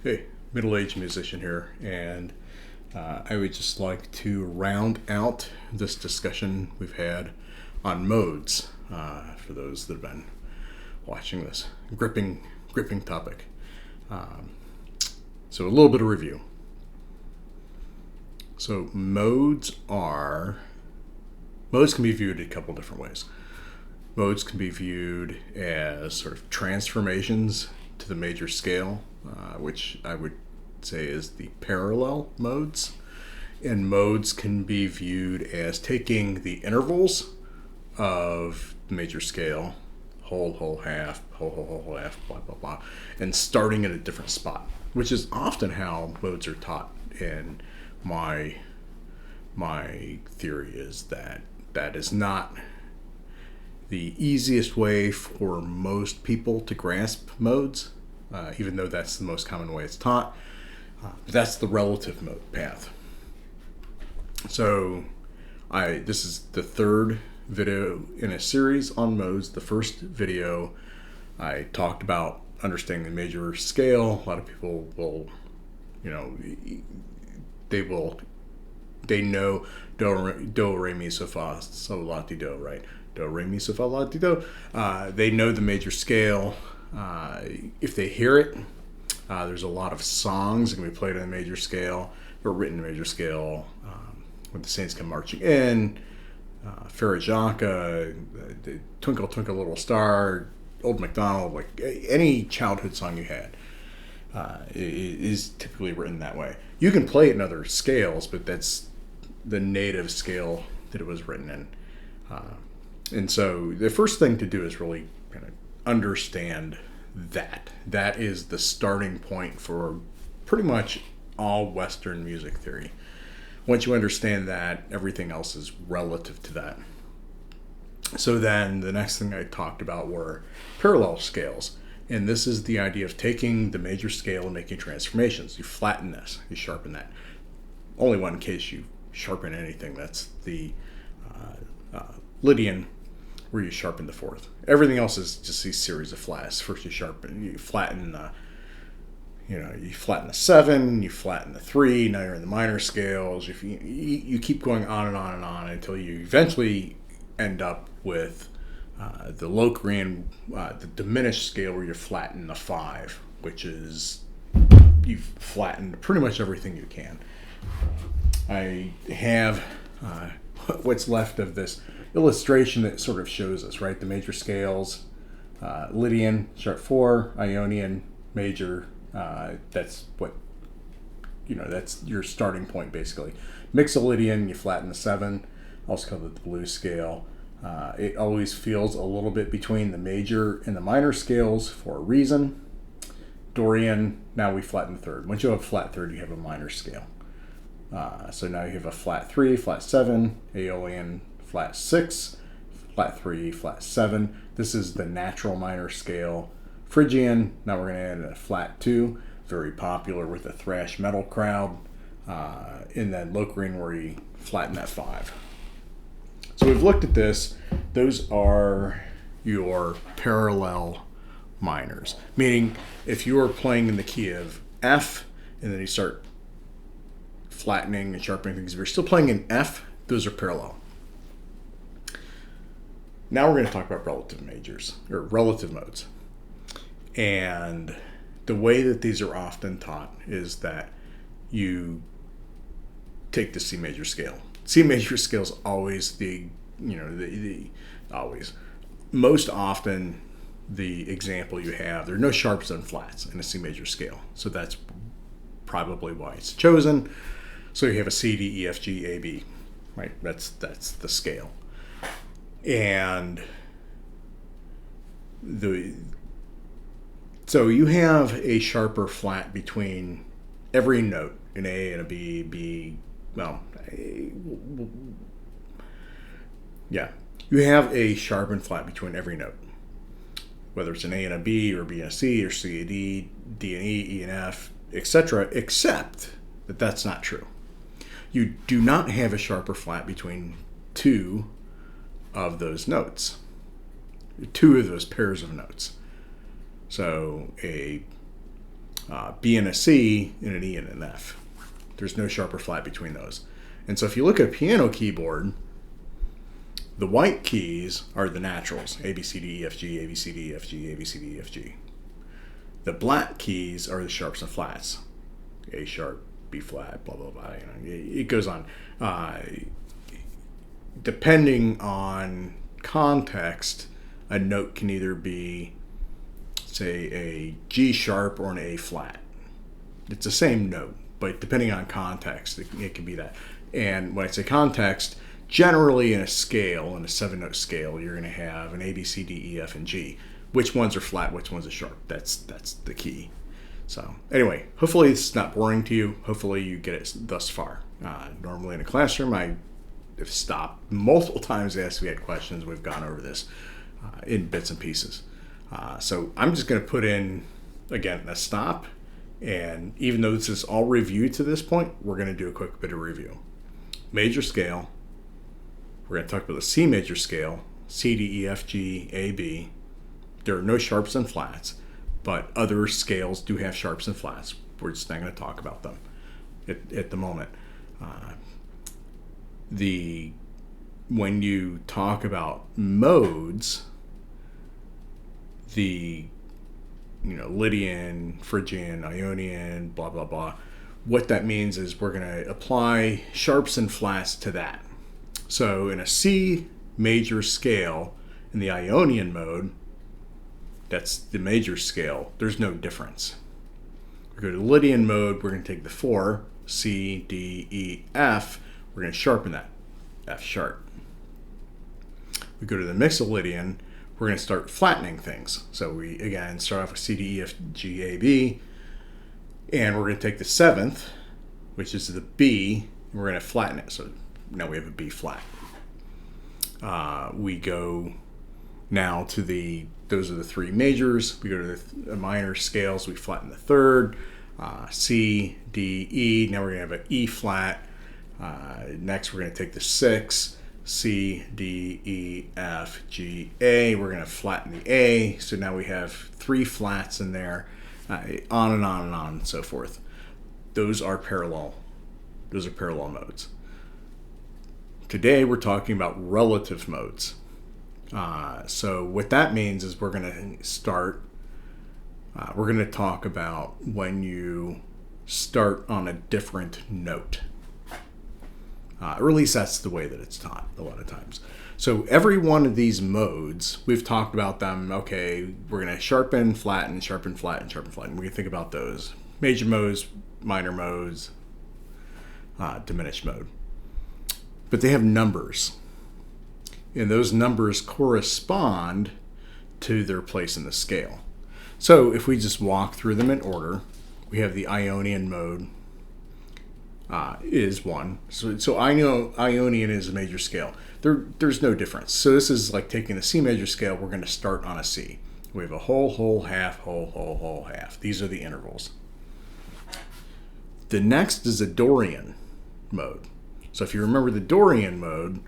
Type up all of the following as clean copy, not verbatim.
Hey, middle-aged musician here, and I would just like to round out this discussion we've had on modes for those that have been watching this gripping topic. Um, so a little bit of review. So modes can be viewed a couple different ways. Modes can be viewed as sort of transformations to the major scale, which I would say is the parallel modes. And modes can be viewed as taking the intervals of the major scale, whole, half, whole, half, blah, blah, blah, and starting at a different spot, which is often how modes are taught. And my theory is that is not the easiest way for most people to grasp modes, even though that's the most common way it's taught. That's the relative mode path. So this is the third video in a series on modes. The first video I talked about understanding the major scale. A lot of people will, they know do, re, mi, so, fa, so, la, ti, do, right? Do, re, mi, so, fa, la, ti, do. They know the major scale. If they hear it, there's a lot of songs that can be played on the major scale or written in major scale. When the Saints Come Marching In, Farajaka, Twinkle Twinkle Little Star, Old MacDonald, like any childhood song you had is typically written that way. You can play it in other scales, but that's the native scale that it was written in. And so the first thing to do is really kind of understand that. That is the starting point for pretty much all Western music theory. Once you understand that, everything else is relative to that. So then the next thing I talked about were parallel scales. And this is the idea of taking the major scale and making transformations. You flatten this, you sharpen that. Only one case you sharpen anything, that's the Lydian, where you sharpen the fourth. Everything else is just these series of flats. First you flatten the 7, you flatten the 3, now you're in the minor scales. You keep going on and on and on until you eventually end up with the Locrian, the diminished scale, where you flatten the 5, which is you've flattened pretty much everything you can. I have what's left of this illustration that sort of shows us, right? The major scales, Lydian, sharp 4, Ionian, major. That's your starting point, basically. Mixolydian, you flatten the 7, also called it the blues scale. It always feels a little bit between the major and the minor scales for a reason. Dorian, now we flatten the 3rd. Once you have a flat 3rd, you have a minor scale. So now you have a flat 3, flat 7, Aeolian, flat 6, flat 3, flat 7. This is the natural minor scale. Phrygian, now we're going to add a flat 2, very popular with the thrash metal crowd. And then Locrian, where you flatten that 5. So we've looked at this. Those are your parallel minors. Meaning, if you are playing in the key of F, and then you start flattening and sharpening things, if you're still playing in F, those are parallel. Now we're going to talk about relative majors, or relative modes. And the way that these are often taught is that you take the C major scale. C major scale is always most often the example you have. There are no sharps and flats in a C major scale. So that's probably why it's chosen. So you have a C, D, E, F, G, A, B, right? That's the scale. And so you have a sharp or flat between every note, an A and a B, you have a sharp and flat between every note, whether it's an A and a B, or B and a C, or C and D, D and E, E and F, etc., except that that's not true. You do not have a sharp or flat between 2 of those notes, 2 of those pairs of notes. So a B and a C, and an E and an F. There's no sharp or flat between those. And so if you look at a piano keyboard, the white keys are the naturals, A, B, C, D, E, F, G, A, B, C, D, E, F, G, A, B, C, D, E, F, G. The black keys are the sharps and flats, A sharp, B flat, blah, blah, blah. It goes on. Depending on context, a note can either be, say, a G sharp or an A flat. It's the same note, but depending on context, it can be that. And when I say context, generally in a scale, in a 7-note scale, you're going to have an A, B, C, D, E, F, and G. Which ones are flat, which ones are sharp? That's the key. So anyway, hopefully it's not boring to you. Hopefully you get it thus far. Normally in a classroom, I have stopped multiple times as we had questions. We've gone over this in bits and pieces. So I'm just going to put in, again, a stop. And even though this is all reviewed to this point, we're going to do a quick bit of review. Major scale. We're going to talk about the C major scale, C, D, E, F, G, A, B. There are no sharps and flats, but other scales do have sharps and flats. We're just not going to talk about them at the moment. When you talk about modes, the Lydian, Phrygian, Ionian, blah, blah, blah. What that means is we're going to apply sharps and flats to that. So in a C major scale, in the Ionian mode, that's the major scale, there's no difference. We go to Lydian mode, we're going to take the 4, C, D, E, F, we're going to sharpen that, F sharp. We go to the Mixolydian, we're going to start flattening things. So we, again, start off with C, D, E, F, G, A, B, and we're going to take the 7th, which is the B, and we're going to flatten it. So now we have a B flat. We go now to those are the 3 majors. We go to the minor scales, we flatten the 3rd, C, D, E. Now we're going to have an E flat. Next we're going to take the 6, C, D, E, F, G, A. We're going to flatten the A. So now we have 3 flats in there, on and on and on and so forth. Those are parallel modes. Today we're talking about relative modes. So what that means is we're going to talk about when you start on a different note. Or at least that's the way that it's taught a lot of times. So every one of these modes, we've talked about them. Okay, we're going to sharpen, flatten, sharpen, flatten, sharpen, flatten. We can think about those. Major modes, minor modes, diminished mode. But they have numbers. And those numbers correspond to their place in the scale. So if we just walk through them in order, we have the Ionian mode is 1. So I know Ionian is a major scale. There's no difference. So this is like taking the C major scale. We're going to start on a C. We have a whole, half, whole, half. These are the intervals. The next is a Dorian mode. So if you remember the Dorian mode,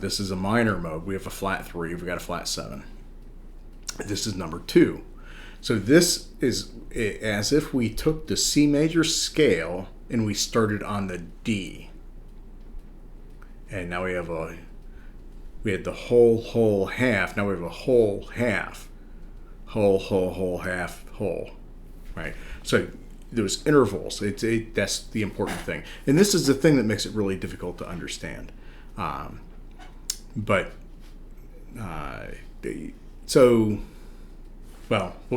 this is a minor mode. We have a flat 3. We've got a flat 7. This is number 2. So this is as if we took the C major scale and we started on the D. And now we had the whole half. Now we have a whole half. Whole half, whole. Right? So those intervals, that's the important thing. And this is the thing that makes it really difficult to understand. We'll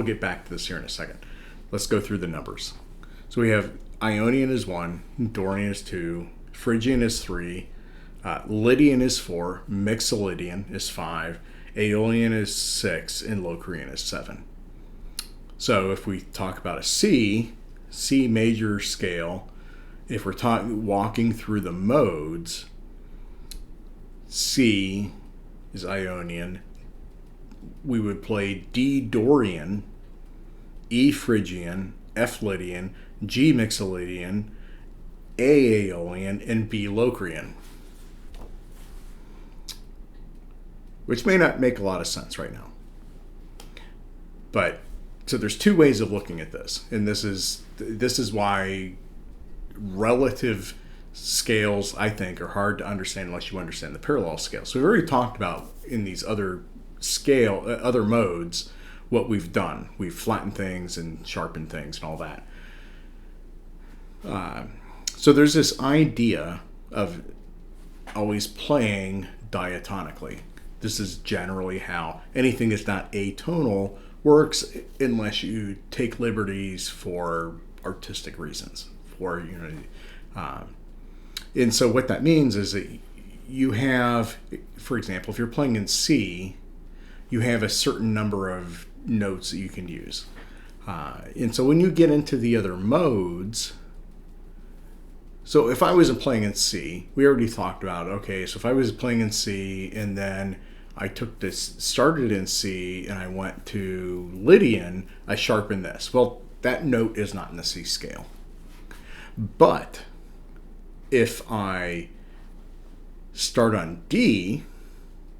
get back to this here in a second. Let's go through the numbers. So we have Ionian is 1, Dorian is 2, Phrygian is 3, Lydian is 4, Mixolydian is 5, Aeolian is 6, and Locrian is 7. So if we talk about a C major scale, if we're walking through the modes, C is Ionian. We would play D Dorian, E Phrygian, F Lydian, G Mixolydian, A Aeolian, and B Locrian. Which may not make a lot of sense right now. But So there's two ways of looking at this, and this is why relative scales, I think, are hard to understand unless you understand the parallel scale. So we've already talked about in these other other modes what we've done. We've flattened things and sharpened things and all that. So there's this idea of always playing diatonically. This is generally how anything that's not atonal works, unless you take liberties for artistic reasons. And so what that means is that you have, for example, if you're playing in C, you have a certain number of notes that you can use. And so when you get into the other modes, so if I wasn't playing in C, we already talked about, okay, so if I was playing in C and then I took this, started in C and I went to Lydian, I sharpened this. Well, that note is not in the C scale. But if I start on D,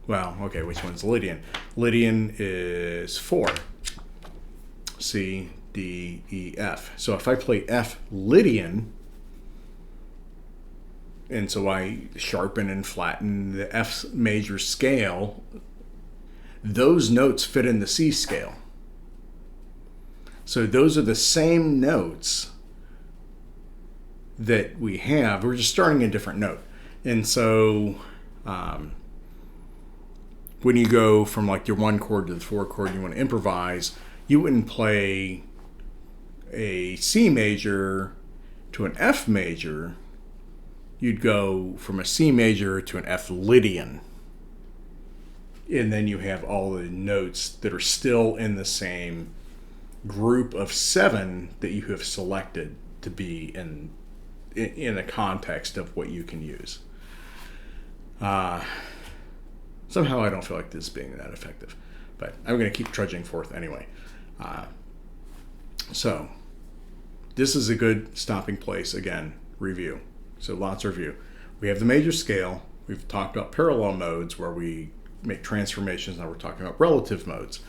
well, okay, which one's Lydian? Lydian is 4. C, D, E, F. So if I play F Lydian, and so I sharpen and flatten the F major scale, those notes fit in the C scale. So those are the same notes that we have. We're just starting a different note. And so when you go from like your 1 chord to the 4 chord, you want to improvise, you wouldn't play a C major to an F major. You'd go from a C major to an F Lydian. And then you have all the notes that are still in the same group of 7 that you have selected to be in a context of what you can use. Somehow I don't feel like this being that effective, but I'm going to keep trudging forth anyway. So this is a good stopping place. Again, review. So lots of review. We have the major scale. We've talked about parallel modes where we make transformations. Now we're talking about relative modes.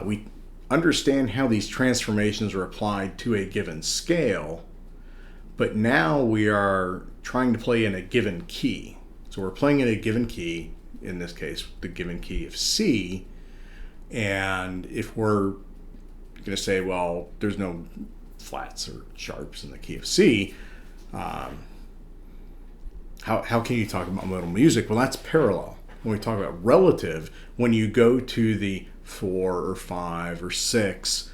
We understand how these transformations are applied to a given scale, but now we are trying to play in a given key. So we're playing in a given key, in this case, the given key of C. And if we're going to say, well, there's no flats or sharps in the key of C, how can you talk about modal music? Well, that's parallel. When we talk about relative, when you go to the 4 or 5 or 6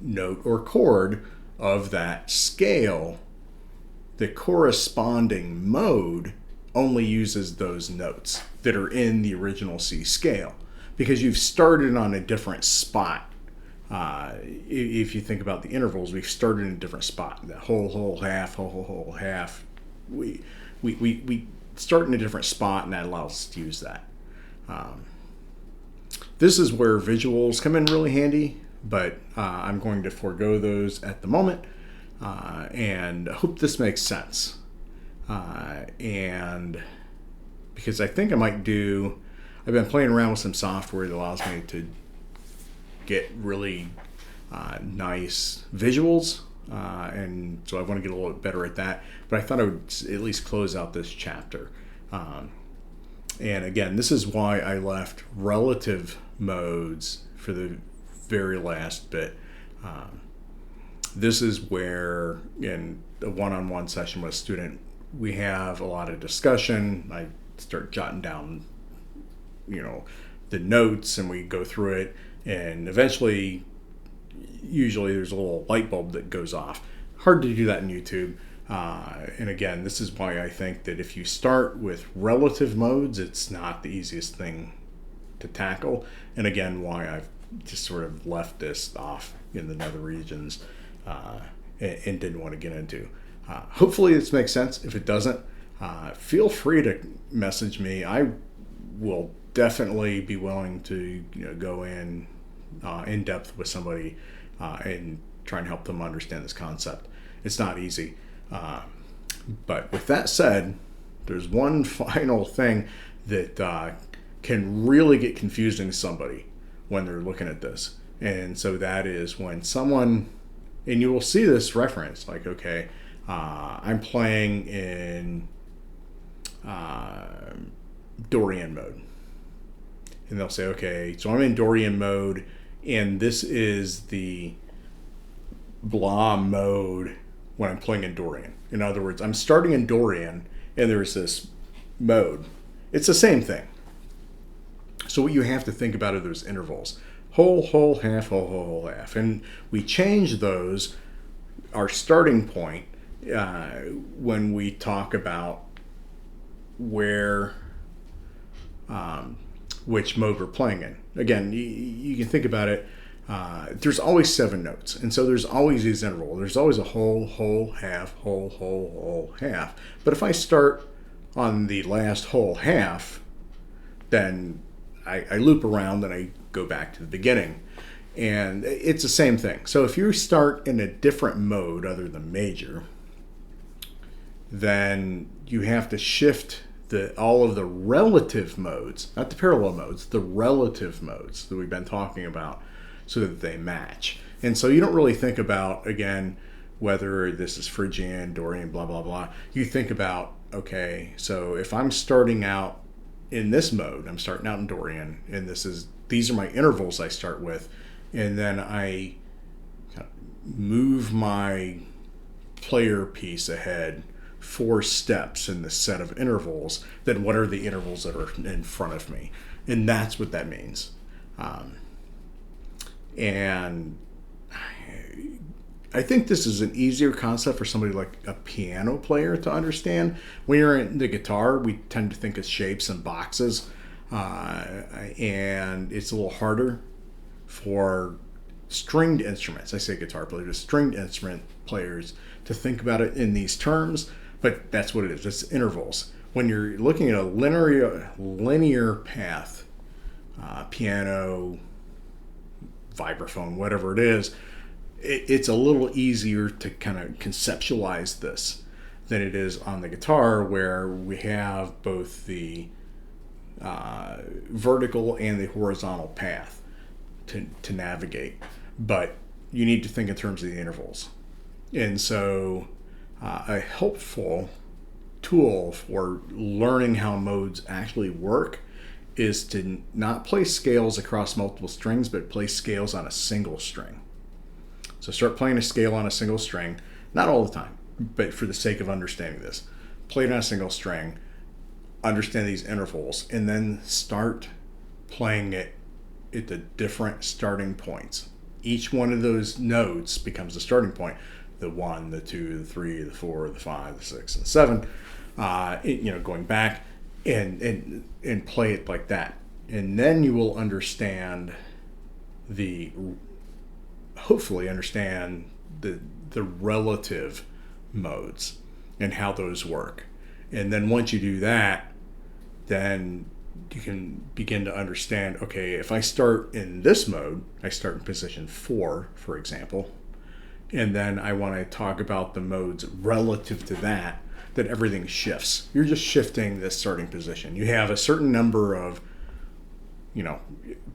note or chord of that scale, the corresponding mode only uses those notes that are in the original C scale, because you've started on a different spot. If you think about the intervals, we've started in a different spot. The whole, half, whole, half. We start in a different spot, and that allows us to use that. This is where visuals come in really handy, but I'm going to forego those at the moment, and I hope this makes sense. And because I think I might I've been playing around with some software that allows me to get really nice visuals, and so I want to get a little bit better at that, but I thought I would at least close out this chapter. And again, this is why I left relative modes for the very last bit. This is where, in a one-on-one session with a student, we have a lot of discussion. I start jotting down, the notes, and we go through it, and eventually, usually there's a little light bulb that goes off. Hard to do that in YouTube. And again, this is why I think that if you start with relative modes, it's not the easiest thing to tackle. And again, why I've just sort of left this off in the nether regions and didn't want to get into. Hopefully this makes sense. If it doesn't, feel free to message me. I will definitely be willing to go in depth with somebody and try and help them understand this concept. It's not easy. But with that said, there's one final thing that can really get confusing to somebody when they're looking at this. And so that is when someone, and you will see this reference, like, okay, I'm playing in Dorian mode. And they'll say, okay, so I'm in Dorian mode, and this is the blah mode when I'm playing in Dorian. In other words, I'm starting in Dorian, and there's this mode. It's the same thing. So what you have to think about are those intervals. Whole, whole, half, whole, whole, whole, half. And we change those, our starting point, when we talk about where, which mode we're playing in. Again, you can think about it. There's always 7 notes, and so there's always these intervals. There's always a whole, whole, half, whole, whole, whole, half. But if I start on the last whole half, then I loop around and I go back to the beginning. And it's the same thing. So if you start in a different mode other than major, then you have to shift all of the relative modes, not the parallel modes, the relative modes that we've been talking about, so that they match. And so you don't really think about, again, whether this is Phrygian, Dorian, blah, blah, blah. You think about, okay, so if I'm starting out in this mode, I'm starting out in Dorian, and these are my intervals I start with, and then I move my player piece ahead 4 steps in the set of intervals, then what are the intervals that are in front of me? And that's what that means. And I think this is an easier concept for somebody like a piano player to understand. When you're in the guitar, we tend to think of shapes and boxes, and it's a little harder for stringed instruments. I say guitar players, stringed instrument players, to think about it in these terms, but that's what it is. It's intervals. When you're looking at a linear path, piano, vibraphone, whatever it is, it's a little easier to kind of conceptualize this than it is on the guitar, where we have both the vertical and the horizontal path to navigate. But you need to think in terms of the intervals. And so a helpful tool for learning how modes actually work is to not play scales across multiple strings, but play scales on a single string. So start playing a scale on a single string, not all the time, but for the sake of understanding this. Play it on a single string, understand these intervals, and then start playing it at the different starting points. Each one of those notes becomes the starting point. The 1, the 2, the 3, the 4, the 5, the 6, and 7. Going back and play it like that. And then you will hopefully understand the relative modes and how those work. And then once you do that, then you can begin to understand, okay, if I start in this mode, I start in position 4, for example, and then I want to talk about the modes relative to that everything shifts. You're just shifting the starting position. You have a certain number of,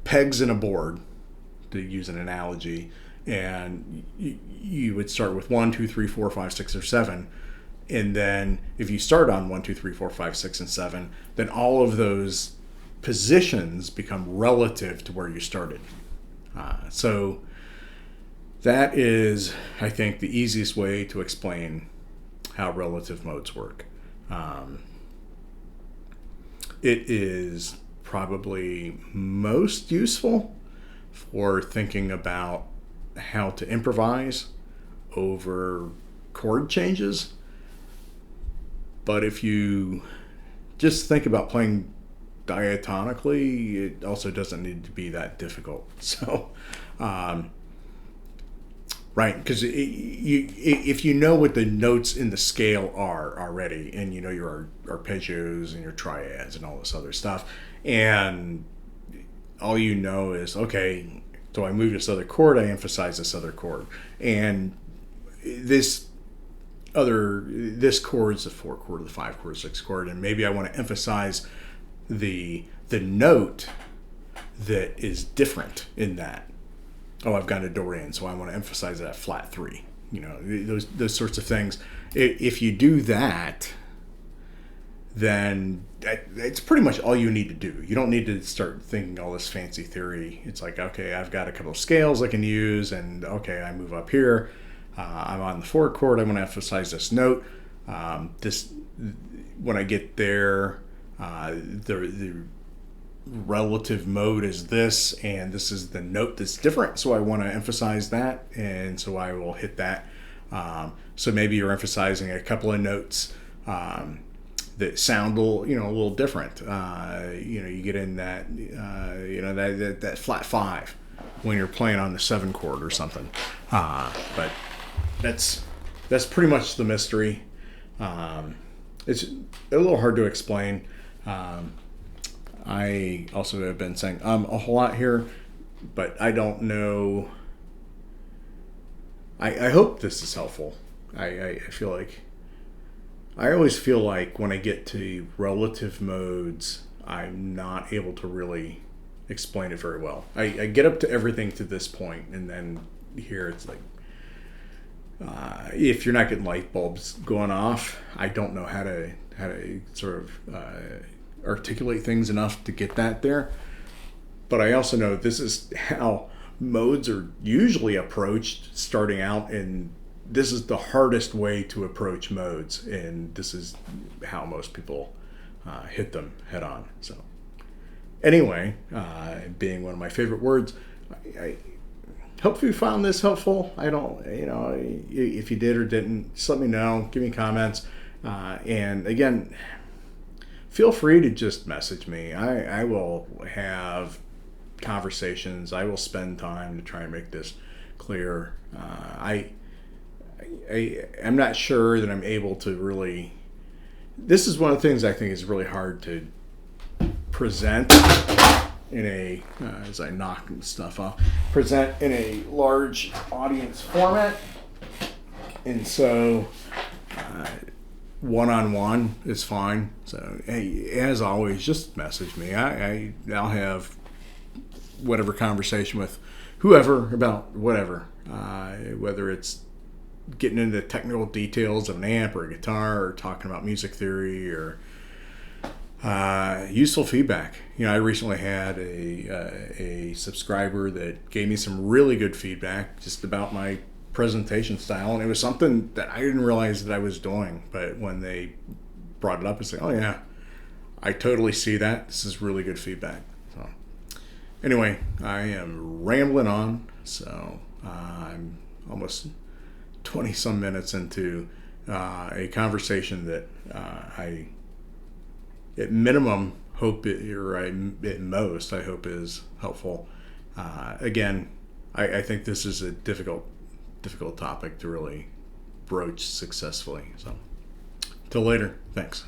pegs in a board, to use an analogy, and you would start with 1, 2, 3, 4, 5, 6, or 7. And then if you start on 1, 2, 3, 4, 5, 6, and 7, then all of those positions become relative to where you started. So that is, I think, the easiest way to explain how relative modes work. It is probably most useful for thinking about how to improvise over chord changes. But if you just think about playing diatonically, it also doesn't need to be that difficult. So, right, because if you know what the notes in the scale are already, and you know your arpeggios and your triads and all this other stuff, and all you know is, okay, so I move this other chord, I emphasize this other chord, and this chord's the 4 chord, the 5 chord, 6 chord, and maybe I want to emphasize the note that is different in that. oh, I've got a Dorian, so I want to emphasize that flat 3. You know, those sorts of things. If you do that, then it's pretty much all you need to do. You don't need to start thinking all this fancy theory. It's like, okay, I've got a couple of scales I can use, and okay, I move up here. I'm on the 4 chord. I want to emphasize this note. This when I get there, the relative mode is this, and this is the note that's different, so I want to emphasize that, and so I will hit that. So maybe you're emphasizing a couple of notes that sound a little different. You get in that that flat 5 when you're playing on the 7 chord or something. But that's pretty much the mystery. It's a little hard to explain. I also have been saying a whole lot here, but I don't know. I hope this is helpful. I feel like I always feel like when I get to relative modes, I'm not able to really explain it very well. I get up to everything to this point, and then here it's like, if you're not getting light bulbs going off, I don't know how to sort of articulate things enough to get that there. But I also know this is how modes are usually approached starting out, and this is the hardest way to approach modes, and this is how most people hit them head on. So anyway, being one of my favorite words, I hope you found this helpful. I don't, if you did or didn't, just let me know. Give me comments. And again, feel free to just message me. I will have conversations. I will spend time to try and make this clear. I'm not sure that I'm able to really. This is one of the things I think is really hard to present in a, as I knock stuff off, present in a large audience format. And so one-on-one is fine. So, hey, as always, just message me. I'll have whatever conversation with whoever about whatever, whether it's getting into the technical details of an amp or a guitar, or talking about music theory, or useful feedback. I recently had a subscriber that gave me some really good feedback just about my presentation style, and it was something that I didn't realize that I was doing, but when they brought it up, it's like, oh yeah, I totally see that. This is really good feedback. So anyway, I am rambling on, so I'm almost 20 some minutes into a conversation that I at minimum hope at most I hope is helpful. Again, I think this is a difficult topic to really broach successfully. So, till later. Thanks.